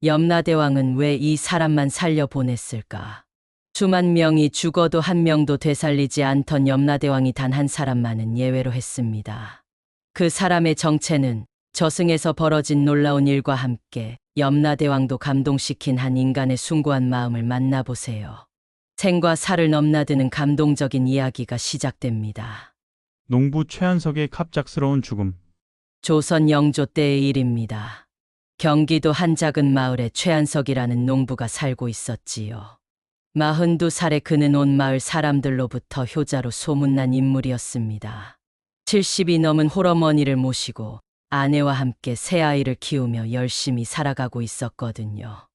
염라대왕은 왜 이 사람만 살려보냈을까? 수만 명이 죽어도 한 명도 되살리지 않던 염라대왕이 단 한 사람만은 예외로 했습니다. 그 사람의 정체는 저승에서 벌어진 놀라운 일과 함께 염라대왕도 감동시킨 한 인간의 숭고한 마음을 만나보세요. 생과 사를 넘나드는 감동적인 이야기가 시작됩니다. 농부 최한석의 갑작스러운 죽음. 조선 영조 때의 일입니다. 경기도 한 작은 마을에 최한석이라는 농부가 살고 있었지요. 42살에 그는 온 마을 사람들로부터 효자로 소문난 인물이었습니다. 70이 넘은 홀어머니를 모시고 아내와 함께 새 아이를 키우며 열심히 살아가고 있었거든요.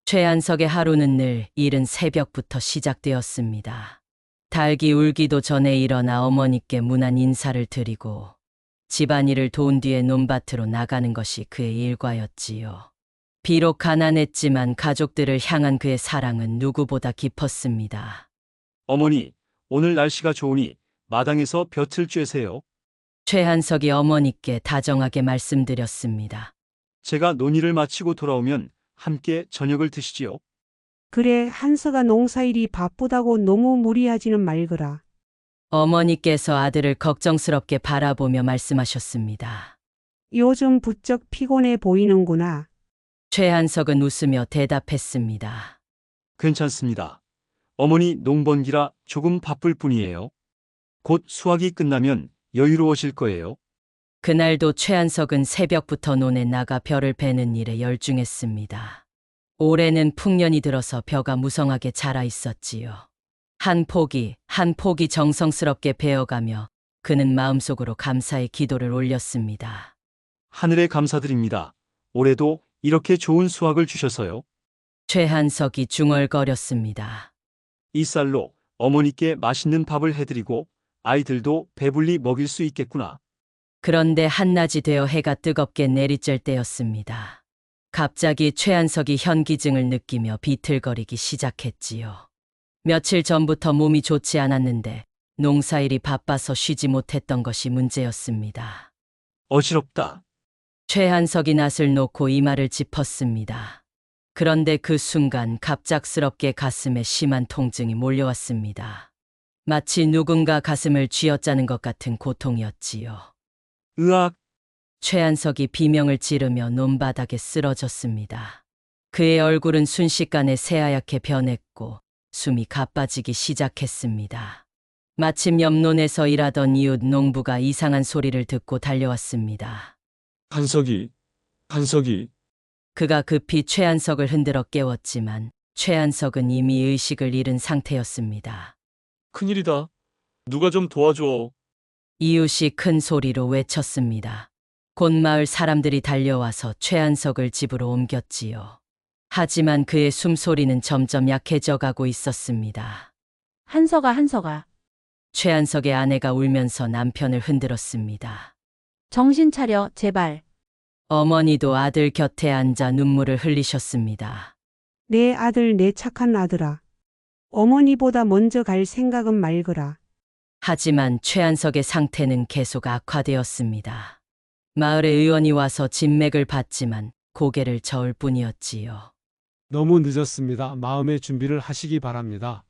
최한석의 하루는 늘 이른 새벽부터 시작되었습니다. 닭이 울기도 전에 일어나 어머니께 문안 인사를 드리고 집안일을 도운 뒤에 논밭으로 나가는 것이 그의 일과였지요. 비록 가난했지만 가족들을 향한 그의 사랑은 누구보다 깊었습니다. 어머니, 오늘 날씨가 좋으니 마당에서 볕을 쬐세요. 최한석이 어머니께 다정하게 말씀드렸습니다. 제가 논일을 마치고 돌아오면 함께 저녁을 드시지요. 그래, 한서가 농사일이 바쁘다고 너무 무리하지는 말거라. 어머니께서 아들을 걱정스럽게 바라보며 말씀하셨습니다. 요즘 부쩍 피곤해 보이는구나. 최한석은 웃으며 대답했습니다. 괜찮습니다. 어머니 농번기라 조금 바쁠 뿐이에요. 곧 수확이 끝나면 여유로워질 거예요. 그날도 최한석은 새벽부터 논에 나가 벼를 베는 일에 열중했습니다. 올해는 풍년이 들어서 벼가 무성하게 자라 있었지요. 한 포기 한 포기 정성스럽게 베어가며 그는 마음속으로 감사의 기도를 올렸습니다. 하늘에 감사드립니다. 올해도 이렇게 좋은 수확을 주셔서요. 최한석이 중얼거렸습니다. 이 쌀로 어머니께 맛있는 밥을 해드리고 아이들도 배불리 먹일 수 있겠구나. 그런데 한낮이 되어 해가 뜨겁게 내리쬐 때였습니다. 갑자기 최한석이 현기증을 느끼며 비틀거리기 시작했지요. 며칠 전부터 몸이 좋지 않았는데 농사일이 바빠서 쉬지 못했던 것이 문제였습니다. 어지럽다. 최한석이 낯을 놓고 이마를 짚었습니다. 그런데 그 순간 갑작스럽게 가슴에 심한 통증이 몰려왔습니다. 마치 누군가 가슴을 쥐어짜는 것 같은 고통이었지요. 으악! 최한석이 비명을 지르며 논바닥에 쓰러졌습니다. 그의 얼굴은 순식간에 새하얗게 변했고 숨이 가빠지기 시작했습니다. 마침 옆논에서 일하던 이웃 농부가 이상한 소리를 듣고 달려왔습니다. 한석이. 그가 급히 최한석을 흔들어 깨웠지만 최한석은 이미 의식을 잃은 상태였습니다. 큰일이다. 누가 좀 도와줘. 이웃이 큰 소리로 외쳤습니다. 곧 마을 사람들이 달려와서 최한석을 집으로 옮겼지요. 하지만 그의 숨소리는 점점 약해져 가고 있었습니다. 한석아. 최한석의 아내가 울면서 남편을 흔들었습니다. 정신 차려, 제발. 어머니도 아들 곁에 앉아 눈물을 흘리셨습니다. 내 아들, 내 착한 아들아. 어머니보다 먼저 갈 생각은 말거라. 하지만 최한석의 상태는 계속 악화되었습니다. 마을의 의원이 와서 진맥을 받지만 고개를 저을 뿐이었지요. 너무 늦었습니다. 마음의 준비를 하시기 바랍니다.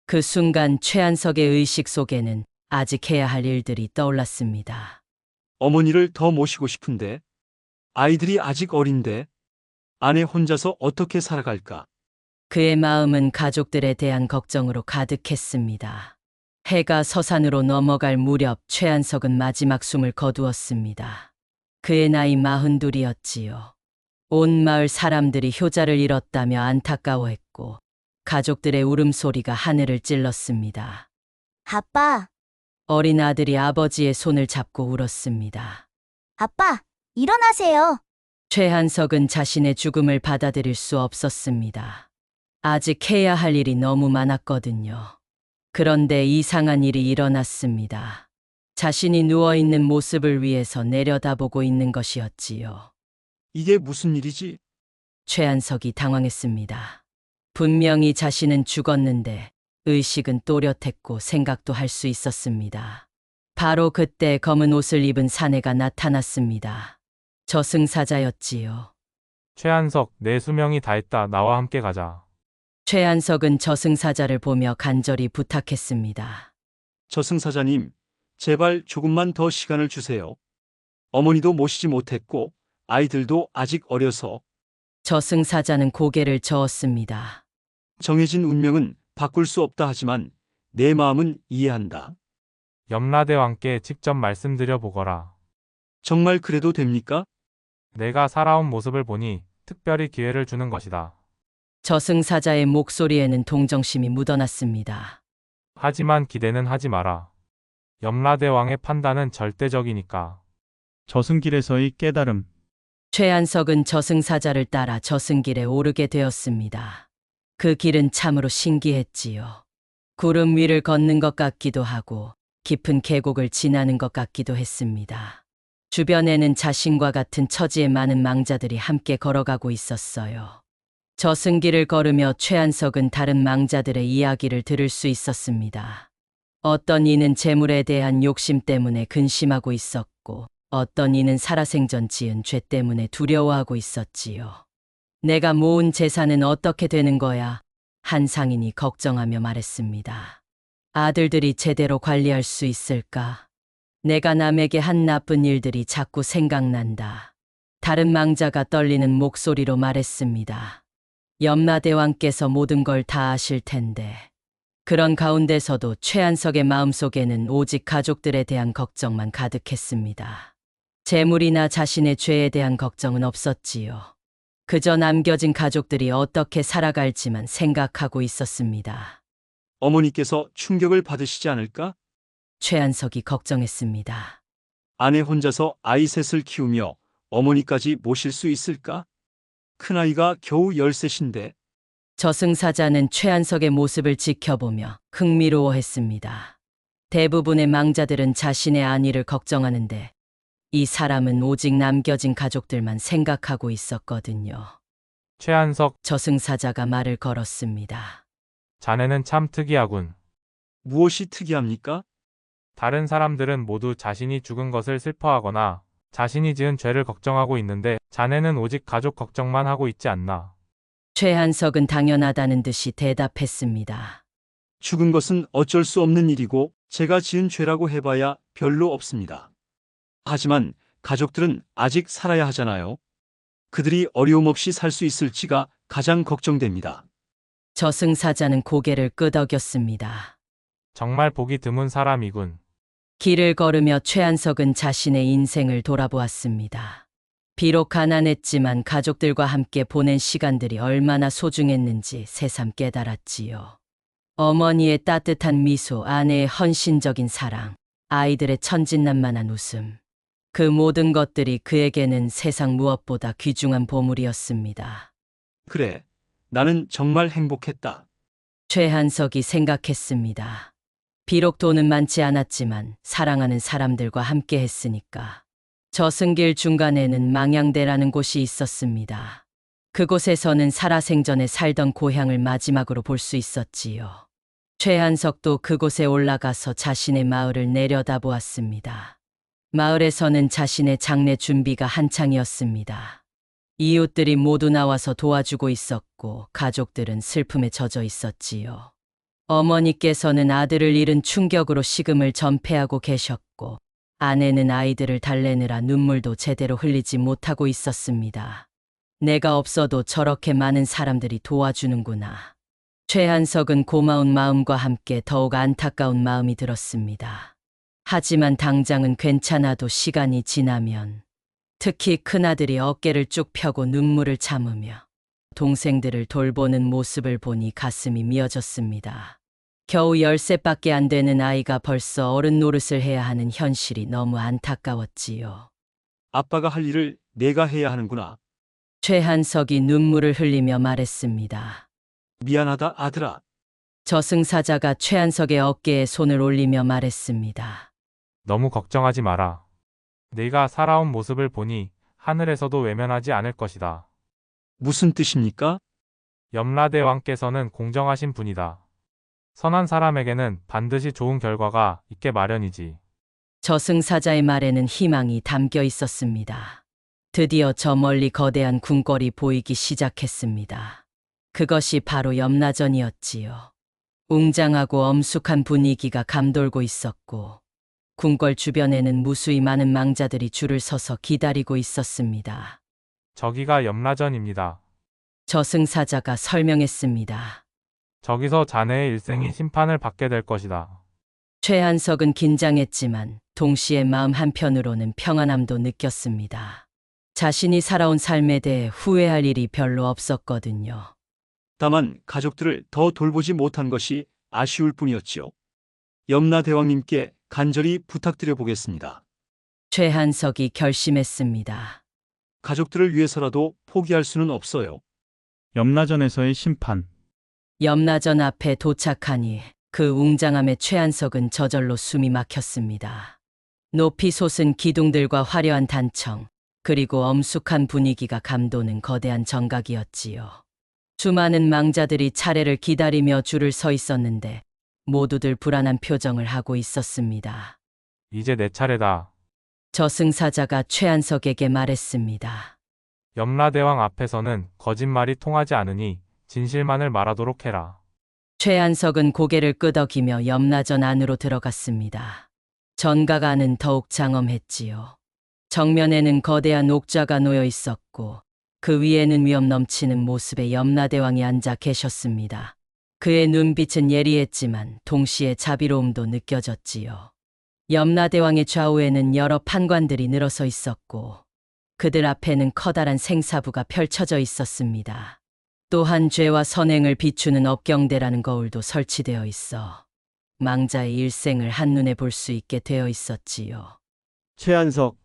그 순간 최한석의 의식 속에는 아직 해야 할 일들이 떠올랐습니다. 어머니를 더 모시고 싶은데. 아이들이 아직 어린데. 아내 혼자서 어떻게 살아갈까? 그의 마음은 가족들에 대한 걱정으로 가득했습니다. 해가 서산으로 넘어갈 무렵 최한석은 마지막 숨을 거두었습니다. 그의 나이 42이었지요. 온 마을 사람들이 효자를 잃었다며 안타까워했고 가족들의 울음소리가 하늘을 찔렀습니다. 아빠, 어린 아들이 아버지의 손을 잡고 울었습니다. 아빠, 일어나세요. 최한석은 자신의 죽음을 받아들일 수 없었습니다. 아직 해야 할 일이 너무 많았거든요. 그런데 이상한 일이 일어났습니다. 자신이 누워있는 모습을 위해서 내려다보고 있는 것이었지요. 이게 무슨 일이지? 최한석이 당황했습니다. 분명히 자신은 죽었는데 의식은 또렷했고 생각도 할 수 있었습니다. 바로 그때 검은 옷을 입은 사내가 나타났습니다. 저승사자였지요. 최한석, 내 수명이 다했다. 나와 함께 가자. 최한석은 저승사자를 보며 간절히 부탁했습니다. 저승사자님, 제발 조금만 더 시간을 주세요. 어머니도 모시지 못했고 아이들도 아직 어려서 저승사자는 고개를 저었습니다. 정해진 운명은 바꿀 수 없다 하지만 내 마음은 이해한다. 염라대왕께 직접 말씀드려 보거라. 정말 그래도 됩니까? 내가 살아온 모습을 보니 특별히 기회를 주는 것이다. 저승사자의 목소리에는 동정심이 묻어났습니다. 하지만 기대는 하지 마라. 염라대왕의 판단은 절대적이니까. 저승길에서의 깨달음. 최한석은 저승사자를 따라 저승길에 오르게 되었습니다. 그 길은 참으로 신기했지요. 구름 위를 걷는 것 같기도 하고 깊은 계곡을 지나는 것 같기도 했습니다. 주변에는 자신과 같은 처지의 많은 망자들이 함께 걸어가고 있었어요. 저승길을 걸으며 최한석은 다른 망자들의 이야기를 들을 수 있었습니다. 어떤 이는 재물에 대한 욕심 때문에 근심하고 있었고, 어떤 이는 살아생전 지은 죄 때문에 두려워하고 있었지요. 내가 모은 재산은 어떻게 되는 거야? 한 상인이 걱정하며 말했습니다. 아들들이 제대로 관리할 수 있을까? 내가 남에게 한 나쁜 일들이 자꾸 생각난다. 다른 망자가 떨리는 목소리로 말했습니다. 염라대왕께서 모든 걸 다 아실 텐데. 그런 가운데서도 최한석의 마음속에는 오직 가족들에 대한 걱정만 가득했습니다. 재물이나 자신의 죄에 대한 걱정은 없었지요. 그저 남겨진 가족들이 어떻게 살아갈지만 생각하고 있었습니다. 어머니께서 충격을 받으시지 않을까? 최한석이 걱정했습니다. 아내 혼자서 아이 셋을 키우며 어머니까지 모실 수 있을까? 큰아이가 겨우 13인데 저승사자는 최한석의 모습을 지켜보며 흥미로워했습니다. 대부분의 망자들은 자신의 안위를 걱정하는데 이 사람은 오직 남겨진 가족들만 생각하고 있었거든요. 최한석, 저승사자가 말을 걸었습니다. 자네는 참 특이하군. 무엇이 특이합니까? 다른 사람들은 모두 자신이 죽은 것을 슬퍼하거나 자신이 지은 죄를 걱정하고 있는데 자네는 오직 가족 걱정만 하고 있지 않나. 최한석은 당연하다는 듯이 대답했습니다. 죽은 것은 어쩔 수 없는 일이고 제가 지은 죄라고 해봐야 별로 없습니다. 하지만 가족들은 아직 살아야 하잖아요. 그들이 어려움 없이 살 수 있을지가 가장 걱정됩니다. 저승사자는 고개를 끄덕였습니다. 정말 보기 드문 사람이군. 길을 걸으며 최한석은 자신의 인생을 돌아보았습니다. 비록 가난했지만 가족들과 함께 보낸 시간들이 얼마나 소중했는지 새삼 깨달았지요. 어머니의 따뜻한 미소, 아내의 헌신적인 사랑, 아이들의 천진난만한 웃음. 그 모든 것들이 그에게는 세상 무엇보다 귀중한 보물이었습니다. 그래, 나는 정말 행복했다. 최한석이 생각했습니다. 비록 돈은 많지 않았지만 사랑하는 사람들과 함께 했으니까. 저승길 중간에는 망향대라는 곳이 있었습니다. 그곳에서는 살아생전에 살던 고향을 마지막으로 볼 수 있었지요. 최한석도 그곳에 올라가서 자신의 마을을 내려다보았습니다. 마을에서는 자신의 장례 준비가 한창이었습니다. 이웃들이 모두 나와서 도와주고 있었고 가족들은 슬픔에 젖어 있었지요. 어머니께서는 아들을 잃은 충격으로 식음을 전폐하고 계셨고 아내는 아이들을 달래느라 눈물도 제대로 흘리지 못하고 있었습니다. 내가 없어도 저렇게 많은 사람들이 도와주는구나. 최한석은 고마운 마음과 함께 더욱 안타까운 마음이 들었습니다. 하지만 당장은 괜찮아도 시간이 지나면 특히 큰아들이 어깨를 쭉 펴고 눈물을 참으며 동생들을 돌보는 모습을 보니 가슴이 미어졌습니다. 겨우 10세밖에 안 되는 아이가 벌써 어른 노릇을 해야 하는 현실이 너무 안타까웠지요. 아빠가 할 일을 내가 해야 하는구나. 최한석이 눈물을 흘리며 말했습니다. 미안하다, 아들아. 저승사자가 최한석의 어깨에 손을 올리며 말했습니다. 너무 걱정하지 마라. 네가 살아온 모습을 보니 하늘에서도 외면하지 않을 것이다. 무슨 뜻입니까? 염라대왕께서는 공정하신 분이다. 선한 사람에게는 반드시 좋은 결과가 있게 마련이지. 저승사자의 말에는 희망이 담겨 있었습니다. 드디어 저 멀리 거대한 궁궐이 보이기 시작했습니다. 그것이 바로 염라전이었지요. 웅장하고 엄숙한 분위기가 감돌고 있었고, 궁궐 주변에는 무수히 많은 망자들이 줄을 서서 기다리고 있었습니다. 저기가 염라전입니다. 저승사자가 설명했습니다. 저기서 자네의 일생이 심판을 받게 될 것이다. 최한석은 긴장했지만 동시에 마음 한편으로는 평안함도 느꼈습니다. 자신이 살아온 삶에 대해 후회할 일이 별로 없었거든요. 다만 가족들을 더 돌보지 못한 것이 아쉬울 뿐이었지요. 염라대왕님께 간절히 부탁드려 보겠습니다. 최한석이 결심했습니다. 가족들을 위해서라도 포기할 수는 없어요. 염라전에서의 심판. 염라전 앞에 도착하니 그 웅장함에 최한석은 저절로 숨이 막혔습니다. 높이 솟은 기둥들과 화려한 단청, 그리고 엄숙한 분위기가 감도는 거대한 정각이었지요. 수많은 망자들이 차례를 기다리며 줄을 서 있었는데 모두들 불안한 표정을 하고 있었습니다. 이제 내 차례다. 저승사자가 최한석에게 말했습니다. 염라대왕 앞에서는 거짓말이 통하지 않으니 진실만을 말하도록 해라. 최한석은 고개를 끄덕이며 염라전 안으로 들어갔습니다. 전각 안은 더욱 장엄했지요. 정면에는 거대한 옥좌가 놓여 있었고 그 위에는 위엄 넘치는 모습의 염라대왕이 앉아 계셨습니다. 그의 눈빛은 예리했지만 동시에 자비로움도 느껴졌지요. 염라대왕의 좌우에는 여러 판관들이 늘어서 있었고 그들 앞에는 커다란 생사부가 펼쳐져 있었습니다. 또한 죄와 선행을 비추는 업경대라는 거울도 설치되어 있어 망자의 일생을 한눈에 볼 수 있게 되어 있었지요. 최한석,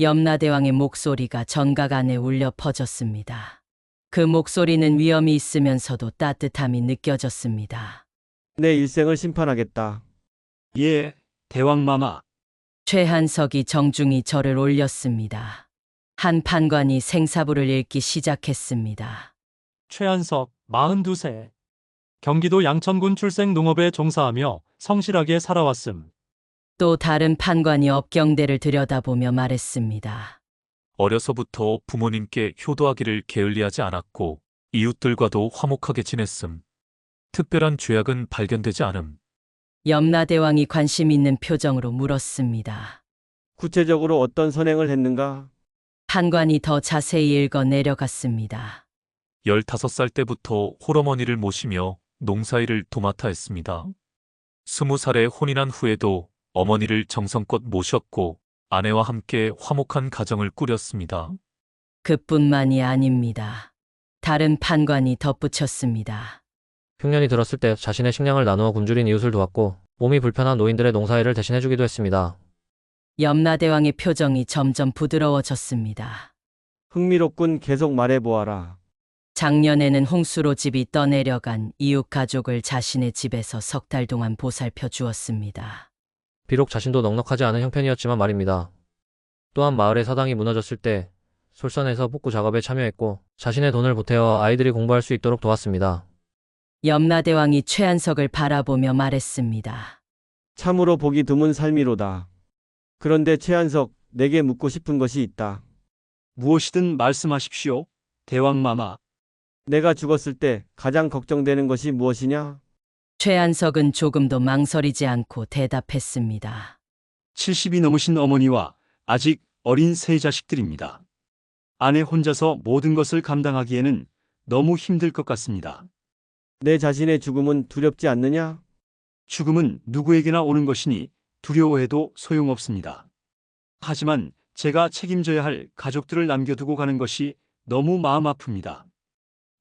염라대왕의 목소리가 전각 안에 울려 퍼졌습니다. 그 목소리는 위엄이 있으면서도 따뜻함이 느껴졌습니다. 내 일생을 심판하겠다. 예, 대왕마마. 최한석이 정중히 절을 올렸습니다. 한 판관이 생사부를 읽기 시작했습니다. 최한석, 42세. 경기도 양천군 출생 농업에 종사하며 성실하게 살아왔음. 또 다른 판관이 업경대를 들여다보며 말했습니다. 어려서부터 부모님께 효도하기를 게을리하지 않았고 이웃들과도 화목하게 지냈음. 특별한 죄악은 발견되지 않음. 염라대왕이 관심 있는 표정으로 물었습니다. 구체적으로 어떤 선행을 했는가? 판관이 더 자세히 읽어 내려갔습니다. 15살 때부터 홀어머니를 모시며 농사일을 도맡아 했습니다. 20살에 혼인한 후에도 어머니를 정성껏 모셨고 아내와 함께 화목한 가정을 꾸렸습니다. 그뿐만이 아닙니다. 다른 판관이 덧붙였습니다. 흉년이 들었을 때 자신의 식량을 나누어 굶주린 이웃을 도왔고 몸이 불편한 노인들의 농사일을 대신해주기도 했습니다. 염라대왕의 표정이 점점 부드러워졌습니다. 흥미롭군. 계속 말해보아라. 작년에는 홍수로 집이 떠내려간 이웃 가족을 자신의 집에서 석 달 동안 보살펴 주었습니다. 비록 자신도 넉넉하지 않은 형편이었지만 말입니다. 또한 마을의 사당이 무너졌을 때 솔선해서 복구 작업에 참여했고 자신의 돈을 보태어 아이들이 공부할 수 있도록 도왔습니다. 염라대왕이 최한석을 바라보며 말했습니다. 참으로 보기 드문 삶이로다. 그런데 최한석, 내게 묻고 싶은 것이 있다. 무엇이든 말씀하십시오, 대왕마마. 내가 죽었을 때 가장 걱정되는 것이 무엇이냐? 최한석은 조금도 망설이지 않고 대답했습니다. 70이 넘으신 어머니와 아직 어린 세 자식들입니다. 아내 혼자서 모든 것을 감당하기에는 너무 힘들 것 같습니다. 내 자신의 죽음은 두렵지 않느냐? 죽음은 누구에게나 오는 것이니 두려워해도 소용없습니다. 하지만 제가 책임져야 할 가족들을 남겨두고 가는 것이 너무 마음 아픕니다.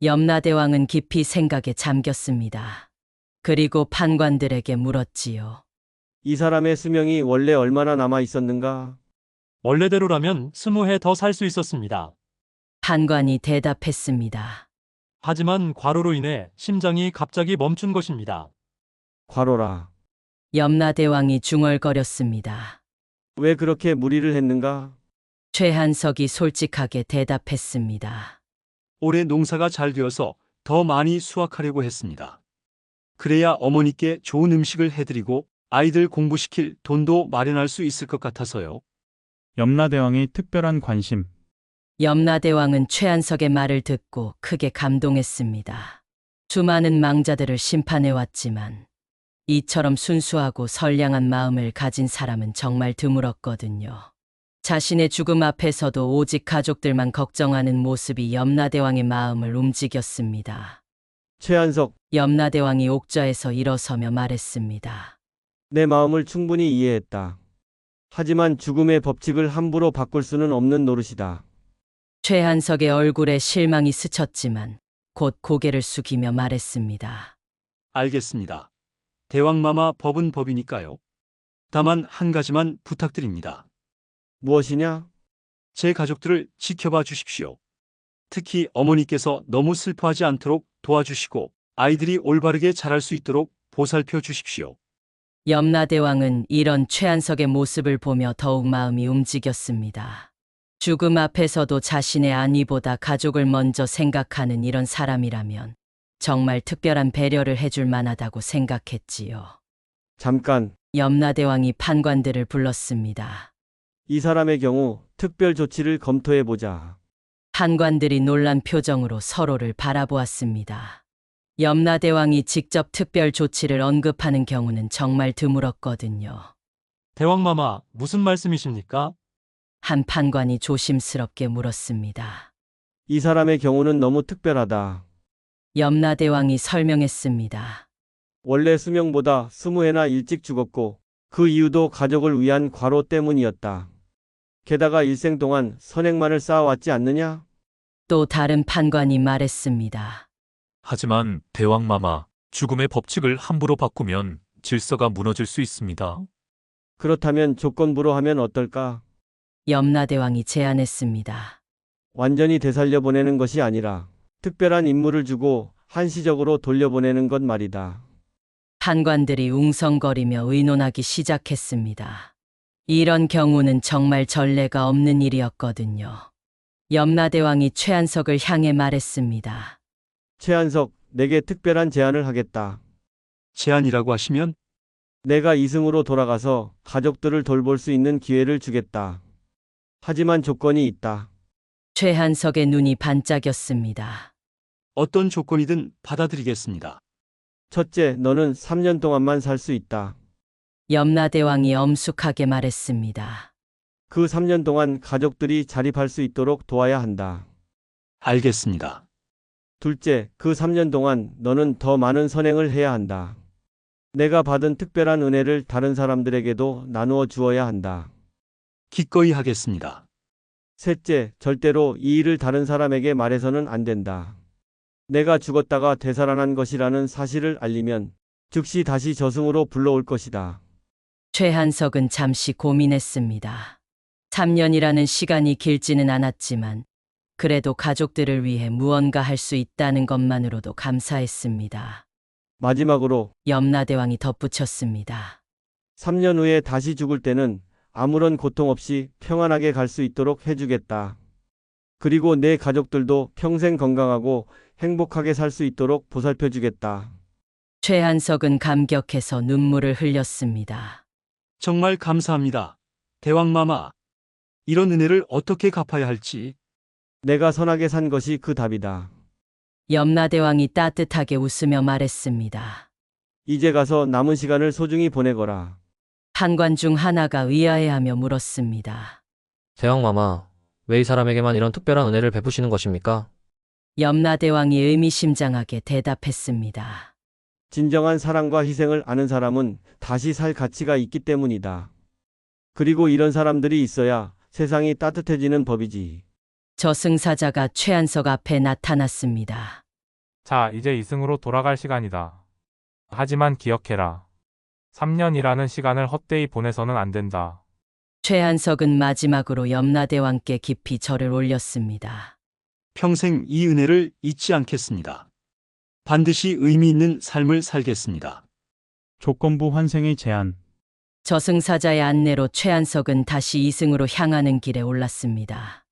염라대왕은 깊이 생각에 잠겼습니다. 그리고 판관들에게 물었지요. 이 사람의 수명이 원래 얼마나 남아 있었는가? 원래대로라면 20해 더 살 수 있었습니다. 판관이 대답했습니다. 하지만 과로로 인해 심장이 갑자기 멈춘 것입니다. 과로라. 염라대왕이 중얼거렸습니다. 왜 그렇게 무리를 했는가? 최한석이 솔직하게 대답했습니다. 올해 농사가 잘 되어서 더 많이 수확하려고 했습니다. 그래야 어머니께 좋은 음식을 해드리고 아이들 공부시킬 돈도 마련할 수 있을 것 같아서요. 염라대왕의 특별한 관심. 염라대왕은 최한석의 말을 듣고 크게 감동했습니다. 수많은 망자들을 심판해왔지만 이처럼 순수하고 선량한 마음을 가진 사람은 정말 드물었거든요. 자신의 죽음 앞에서도 오직 가족들만 걱정하는 모습이 염라대왕의 마음을 움직였습니다. 최한석, 염라대왕이 옥좌에서 일어서며 말했습니다. 내 마음을 충분히 이해했다. 하지만 죽음의 법칙을 함부로 바꿀 수는 없는 노릇이다. 최한석의 얼굴에 실망이 스쳤지만 곧 고개를 숙이며 말했습니다. 알겠습니다. 대왕마마 법은 법이니까요. 다만 한 가지만 부탁드립니다. 무엇이냐? 제 가족들을 지켜봐 주십시오. 특히 어머니께서 너무 슬퍼하지 않도록 도와주시고 아이들이 올바르게 자랄 수 있도록 보살펴 주십시오. 염라대왕은 이런 최한석의 모습을 보며 더욱 마음이 움직였습니다. 죽음 앞에서도 자신의 안위보다 가족을 먼저 생각하는 이런 사람이라면 정말 특별한 배려를 해줄 만하다고 생각했지요. 잠깐, 염라대왕이 판관들을 불렀습니다. 이 사람의 경우 특별 조치를 검토해보자. 판관들이 놀란 표정으로 서로를 바라보았습니다. 염라대왕이 직접 특별 조치를 언급하는 경우는 정말 드물었거든요. 대왕마마, 무슨 말씀이십니까? 한 판관이 조심스럽게 물었습니다. 이 사람의 경우는 너무 특별하다. 염라대왕이 설명했습니다. 원래 수명보다 20해나 일찍 죽었고 그 이유도 가족을 위한 과로 때문이었다. 게다가 일생 동안 선행만을 쌓아왔지 않느냐? 또 다른 판관이 말했습니다. 하지만 대왕마마, 죽음의 법칙을 함부로 바꾸면 질서가 무너질 수 있습니다. 그렇다면 조건부로 하면 어떨까? 염라대왕이 제안했습니다. 완전히 되살려 보내는 것이 아니라 특별한 임무를 주고 한시적으로 돌려보내는 것 말이다. 판관들이 웅성거리며 의논하기 시작했습니다. 이런 경우는 정말 전례가 없는 일이었거든요. 염라대왕이 최한석을 향해 말했습니다. 최한석, 내게 특별한 제안을 하겠다. 제안이라고 하시면 내가 이승으로 돌아가서 가족들을 돌볼 수 있는 기회를 주겠다. 하지만 조건이 있다. 최한석의 눈이 반짝였습니다. 어떤 조건이든 받아들이겠습니다. 첫째, 너는 3년 동안만 살 수 있다. 염라대왕이 엄숙하게 말했습니다. 그 3년 동안 가족들이 자립할 수 있도록 도와야 한다. 알겠습니다. 둘째, 그 3년 동안 너는 더 많은 선행을 해야 한다. 내가 받은 특별한 은혜를 다른 사람들에게도 나누어 주어야 한다. 기꺼이 하겠습니다. 셋째, 절대로 이 일을 다른 사람에게 말해서는 안 된다. 내가 죽었다가 되살아난 것이라는 사실을 알리면 즉시 다시 저승으로 불러올 것이다. 최한석은 잠시 고민했습니다. 3년이라는 시간이 길지는 않았지만 그래도 가족들을 위해 무언가 할 수 있다는 것만으로도 감사했습니다. 마지막으로 염라대왕이 덧붙였습니다. 3년 후에 다시 죽을 때는 아무런 고통 없이 평안하게 갈 수 있도록 해주겠다. 그리고 내 가족들도 평생 건강하고 행복하게 살 수 있도록 보살펴주겠다. 최한석은 감격해서 눈물을 흘렸습니다. 정말 감사합니다. 대왕마마, 이런 은혜를 어떻게 갚아야 할지. 내가 선하게 산 것이 그 답이다. 염라대왕이 따뜻하게 웃으며 말했습니다. 이제 가서 남은 시간을 소중히 보내거라. 판관 중 하나가 의아해하며 물었습니다. 대왕마마, 왜 이 사람에게만 이런 특별한 은혜를 베푸시는 것입니까? 염라대왕이 의미심장하게 대답했습니다. 진정한 사랑과 희생을 아는 사람은 다시 살 가치가 있기 때문이다. 그리고 이런 사람들이 있어야 세상이 따뜻해지는 법이지. 저승사자가 최한석 앞에 나타났습니다. 자, 이제 이승으로 돌아갈 시간이다. 하지만 기억해라. 3년이라는 시간을 헛되이 보내서는 안 된다. 최한석은 마지막으로 염라대왕께 깊이 절을 올렸습니다. 평생 이 은혜를 잊지 않겠습니다. 반드시 의미 있는 삶을 살겠습니다. 조건부 환생의 제안. 저승사자의 안내로 최한석은 다시 이승으로 향하는 길에 올랐습니다.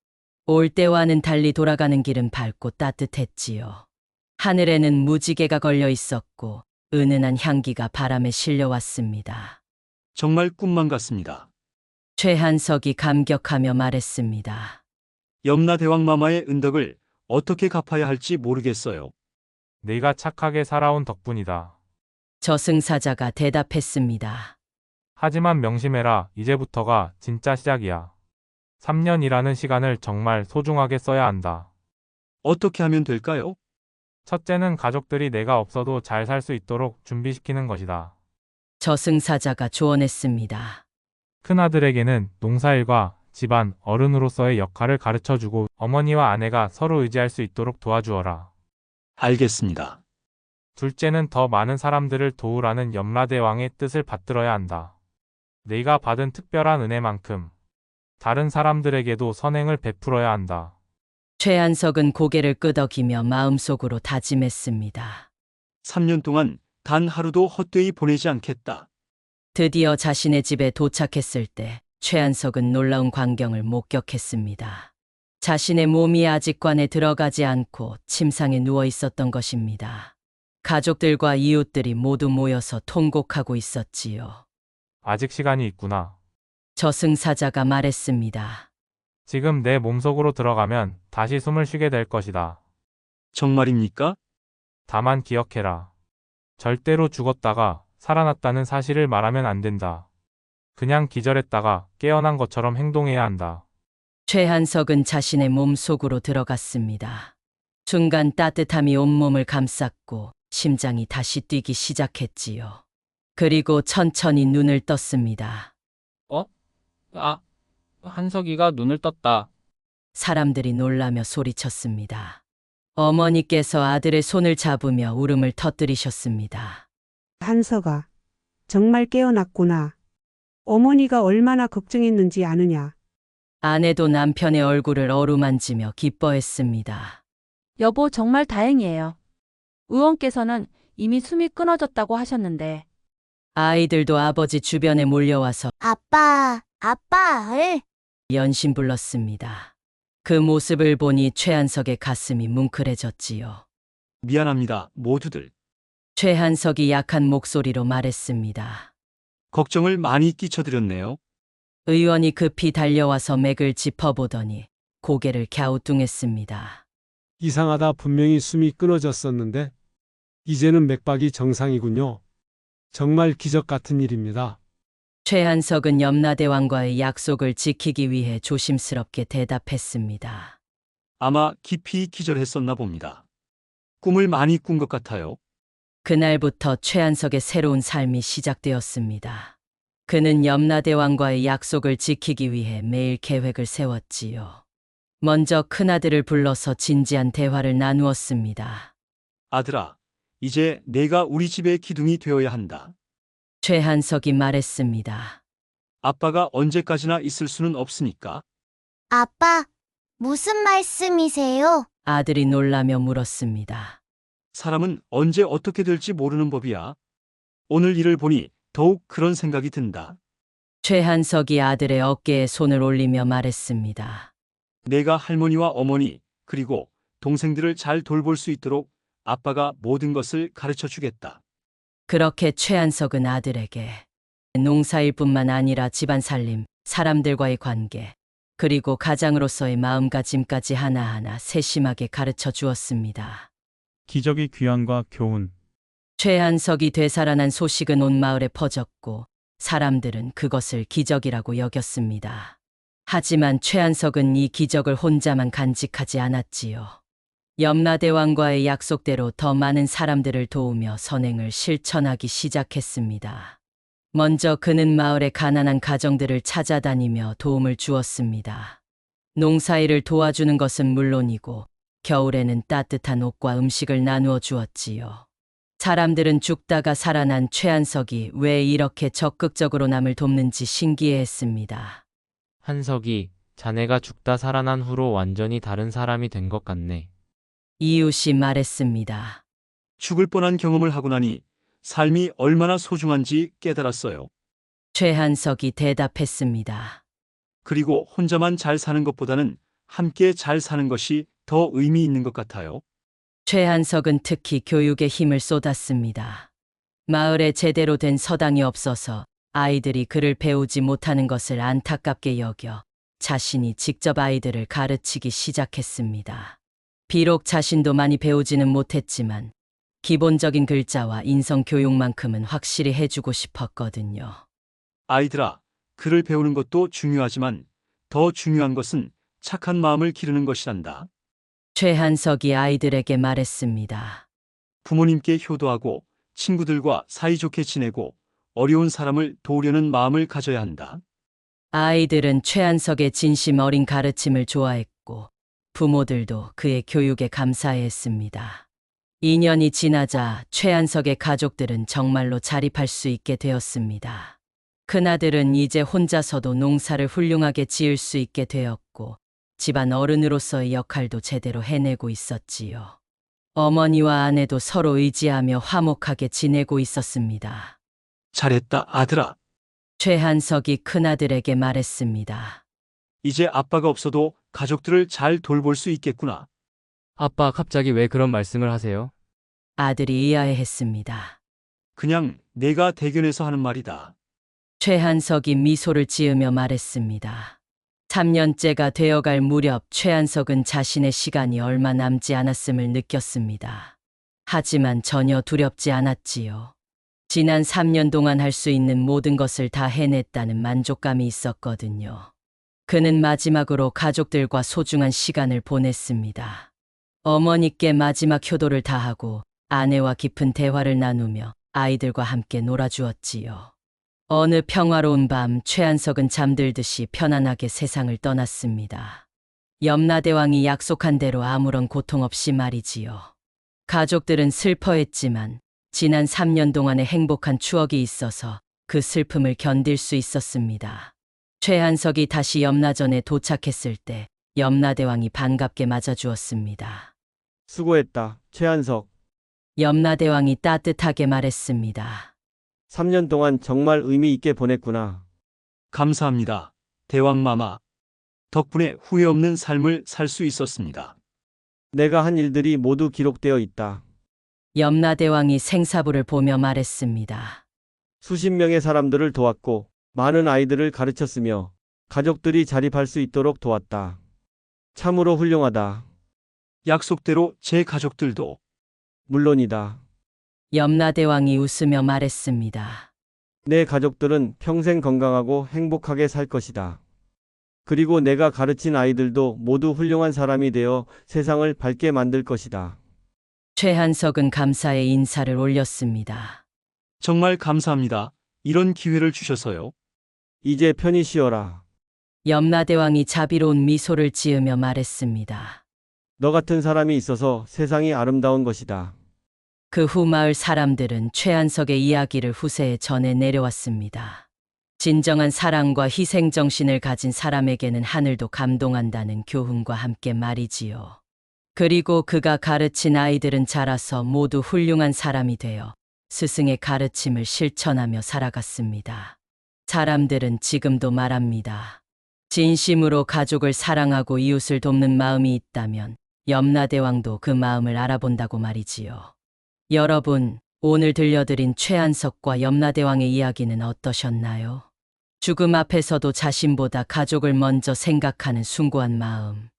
올 때와는 달리 돌아가는 길은 밝고 따뜻했지요. 하늘에는 무지개가 걸려 있었고 은은한 향기가 바람에 실려왔습니다. 정말 꿈만 같습니다. 최한석이 감격하며 말했습니다. 염라대왕 마마의 은덕을 어떻게 갚아야 할지 모르겠어요. 네가 착하게 살아온 덕분이다. 저승사자가 대답했습니다. 하지만 명심해라. 이제부터가 진짜 시작이야. 3년이라는 시간을 정말 소중하게 써야 한다. 어떻게 하면 될까요? 첫째는 가족들이 내가 없어도 잘 살 수 있도록 준비시키는 것이다. 저승사자가 조언했습니다. 큰아들에게는 농사일과 집안 어른으로서의 역할을 가르쳐주고 어머니와 아내가 서로 의지할 수 있도록 도와주어라. 알겠습니다. 둘째는 더 많은 사람들을 도우라는 염라대왕의 뜻을 받들어야 한다. 네가 받은 특별한 은혜만큼 다른 사람들에게도 선행을 베풀어야 한다. 최한석은 고개를 끄덕이며 마음속으로 다짐했습니다. 3년 동안 단 하루도 헛되이 보내지 않겠다. 드디어 자신의 집에 도착했을 때 최한석은 놀라운 광경을 목격했습니다. 자신의 몸이 아직 관에 들어가지 않고 침상에 누워 있었던 것입니다. 가족들과 이웃들이 모두 모여서 통곡하고 있었지요. 아직 시간이 있구나. 저승사자가 말했습니다. 지금 내 몸속으로 들어가면 다시 숨을 쉬게 될 것이다. 정말입니까? 다만 기억해라. 절대로 죽었다가 살아났다는 사실을 말하면 안 된다. 그냥 기절했다가 깨어난 것처럼 행동해야 한다. 최한석은 자신의 몸 속으로 들어갔습니다. 순간 따뜻함이 온몸을 감쌌고 심장이 다시 뛰기 시작했지요. 그리고 천천히 눈을 떴습니다. 한석이가 눈을 떴다. 사람들이 놀라며 소리쳤습니다. 어머니께서 아들의 손을 잡으며 울음을 터뜨리셨습니다. 한석아, 정말 깨어났구나. 어머니가 얼마나 걱정했는지 아느냐. 아내도 남편의 얼굴을 어루만지며 기뻐했습니다. 여보, 정말 다행이에요. 의원께서는 이미 숨이 끊어졌다고 하셨는데. 아이들도 아버지 주변에 몰려와서 아빠, 연신 불렀습니다. 그 모습을 보니 최한석의 가슴이 뭉클해졌지요. 미안합니다, 모두들. 최한석이 약한 목소리로 말했습니다. 걱정을 많이 끼쳐드렸네요. 의원이 급히 달려와서 맥을 짚어보더니 고개를 갸우뚱했습니다. 이상하다. 분명히 숨이 끊어졌었는데 이제는 맥박이 정상이군요. 정말 기적 같은 일입니다. 최한석은 염라대왕과의 약속을 지키기 위해 조심스럽게 대답했습니다. 아마 깊이 기절했었나 봅니다. 꿈을 많이 꾼 것 같아요. 그날부터 최한석의 새로운 삶이 시작되었습니다. 그는 염라대왕과의 약속을 지키기 위해 매일 계획을 세웠지요. 먼저 큰아들을 불러서 진지한 대화를 나누었습니다. 아들아, 이제 내가 우리 집의 기둥이 되어야 한다. 최한석이 말했습니다. 아빠가 언제까지나 있을 수는 없으니까. 아빠, 무슨 말씀이세요? 아들이 놀라며 물었습니다. 사람은 언제 어떻게 될지 모르는 법이야. 오늘 일을 보니 더욱 그런 생각이 든다. 최한석이 아들의 어깨에 손을 올리며 말했습니다. 내가 할머니와 어머니, 그리고 동생들을 잘 돌볼 수 있도록 아빠가 모든 것을 가르쳐 주겠다. 그렇게 최한석은 아들에게 농사일뿐만 아니라 집안 살림, 사람들과의 관계, 그리고 가장으로서의 마음가짐까지 하나하나 세심하게 가르쳐 주었습니다. 기적의 귀환과 교훈. 최한석이 되살아난 소식은 온 마을에 퍼졌고 사람들은 그것을 기적이라고 여겼습니다. 하지만 최한석은 이 기적을 혼자만 간직하지 않았지요. 염라대왕과의 약속대로 더 많은 사람들을 도우며 선행을 실천하기 시작했습니다. 먼저 그는 마을의 가난한 가정들을 찾아다니며 도움을 주었습니다. 농사일을 도와주는 것은 물론이고 겨울에는 따뜻한 옷과 음식을 나누어 주었지요. 사람들은 죽다가 살아난 최한석이 왜 이렇게 적극적으로 남을 돕는지 신기해했습니다. 한석이, 자네가 죽다 살아난 후로 완전히 다른 사람이 된 것 같네. 이웃이 말했습니다. 죽을 뻔한 경험을 하고 나니 삶이 얼마나 소중한지 깨달았어요. 최한석이 대답했습니다. 그리고 혼자만 잘 사는 것보다는 함께 잘 사는 것이 더 의미 있는 것 같아요. 최한석은 특히 교육에 힘을 쏟았습니다. 마을에 제대로 된 서당이 없어서 아이들이 글을 배우지 못하는 것을 안타깝게 여겨 자신이 직접 아이들을 가르치기 시작했습니다. 비록 자신도 많이 배우지는 못했지만 기본적인 글자와 인성 교육만큼은 확실히 해주고 싶었거든요. 아이들아, 글을 배우는 것도 중요하지만 더 중요한 것은 착한 마음을 기르는 것이란다. 최한석이 아이들에게 말했습니다. 부모님께 효도하고 친구들과 사이좋게 지내고 어려운 사람을 도우려는 마음을 가져야 한다. 아이들은 최한석의 진심 어린 가르침을 좋아했고 부모들도 그의 교육에 감사해했습니다. 2년이 지나자 최한석의 가족들은 정말로 자립할 수 있게 되었습니다. 큰아들은 이제 혼자서도 농사를 훌륭하게 지을 수 있게 되었고 집안 어른으로서의 역할도 제대로 해내고 있었지요. 어머니와 아내도 서로 의지하며 화목하게 지내고 있었습니다. 잘했다, 아들아. 최한석이 큰아들에게 말했습니다. 이제 아빠가 없어도 가족들을 잘 돌볼 수 있겠구나. 아빠, 갑자기 왜 그런 말씀을 하세요? 아들이 의아해했습니다. 그냥 내가 대견해서 하는 말이다. 최한석이 미소를 지으며 말했습니다. 3년째가 되어갈 무렵 최한석은 자신의 시간이 얼마 남지 않았음을 느꼈습니다. 하지만 전혀 두렵지 않았지요. 지난 3년 동안 할 수 있는 모든 것을 다 해냈다는 만족감이 있었거든요. 그는 마지막으로 가족들과 소중한 시간을 보냈습니다. 어머니께 마지막 효도를 다하고 아내와 깊은 대화를 나누며 아이들과 함께 놀아주었지요. 어느 평화로운 밤 최한석은 잠들듯이 편안하게 세상을 떠났습니다. 염라대왕이 약속한 대로 아무런 고통 없이 말이지요. 가족들은 슬퍼했지만 지난 3년 동안의 행복한 추억이 있어서 그 슬픔을 견딜 수 있었습니다. 최한석이 다시 염라전에 도착했을 때 염라대왕이 반갑게 맞아주었습니다. 수고했다, 최한석. 염라대왕이 따뜻하게 말했습니다. 3년 동안 정말 의미 있게 보냈구나. 감사합니다, 대왕마마. 덕분에 후회 없는 삶을 살 수 있었습니다. 내가 한 일들이 모두 기록되어 있다. 염라대왕이 생사부를 보며 말했습니다. 수십 명의 사람들을 도왔고 많은 아이들을 가르쳤으며 가족들이 자립할 수 있도록 도왔다. 참으로 훌륭하다. 약속대로 제 가족들도. 물론이다. 염라대왕이 웃으며 말했습니다. 내 가족들은 평생 건강하고 행복하게 살 것이다. 그리고 내가 가르친 아이들도 모두 훌륭한 사람이 되어 세상을 밝게 만들 것이다. 최한석은 감사의 인사를 올렸습니다. 정말 감사합니다. 이런 기회를 주셔서요. 이제 편히 쉬어라. 염라대왕이 자비로운 미소를 지으며 말했습니다. 너 같은 사람이 있어서 세상이 아름다운 것이다. 그 후 마을 사람들은 최한석의 이야기를 후세에 전해 내려왔습니다. 진정한 사랑과 희생정신을 가진 사람에게는 하늘도 감동한다는 교훈과 함께 말이지요. 그리고 그가 가르친 아이들은 자라서 모두 훌륭한 사람이 되어 스승의 가르침을 실천하며 살아갔습니다. 사람들은 지금도 말합니다. 진심으로 가족을 사랑하고 이웃을 돕는 마음이 있다면 염라대왕도 그 마음을 알아본다고 말이지요. 여러분, 오늘 들려드린 최한석과 염라대왕의 이야기는 어떠셨나요? 죽음 앞에서도 자신보다 가족을 먼저 생각하는 숭고한 마음,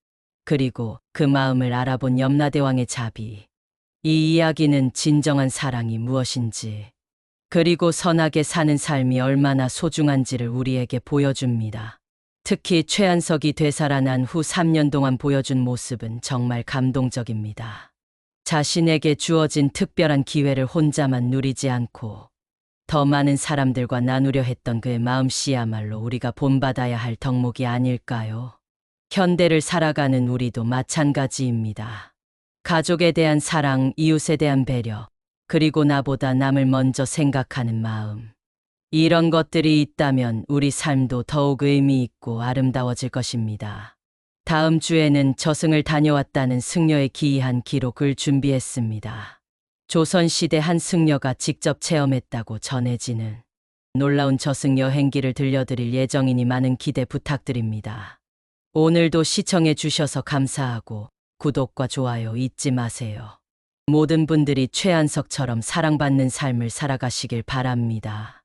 그리고 그 마음을 알아본 염라대왕의 자비. 이 이야기는 진정한 사랑이 무엇인지, 그리고 선하게 사는 삶이 얼마나 소중한지를 우리에게 보여줍니다. 특히 최한석이 되살아난 후 3년 동안 보여준 모습은 정말 감동적입니다. 자신에게 주어진 특별한 기회를 혼자만 누리지 않고 더 많은 사람들과 나누려 했던 그의 마음씨야말로 우리가 본받아야 할 덕목이 아닐까요? 현대를 살아가는 우리도 마찬가지입니다. 가족에 대한 사랑, 이웃에 대한 배려, 그리고 나보다 남을 먼저 생각하는 마음. 이런 것들이 있다면 우리 삶도 더욱 의미 있고 아름다워질 것입니다. 다음 주에는 저승을 다녀왔다는 승려의 기이한 기록을 준비했습니다. 조선시대 한 승려가 직접 체험했다고 전해지는 놀라운 저승 여행기를 들려드릴 예정이니 많은 기대 부탁드립니다. 오늘도 시청해 주셔서 감사하고 구독과 좋아요 잊지 마세요. 모든 분들이 최한석처럼 사랑받는 삶을 살아가시길 바랍니다.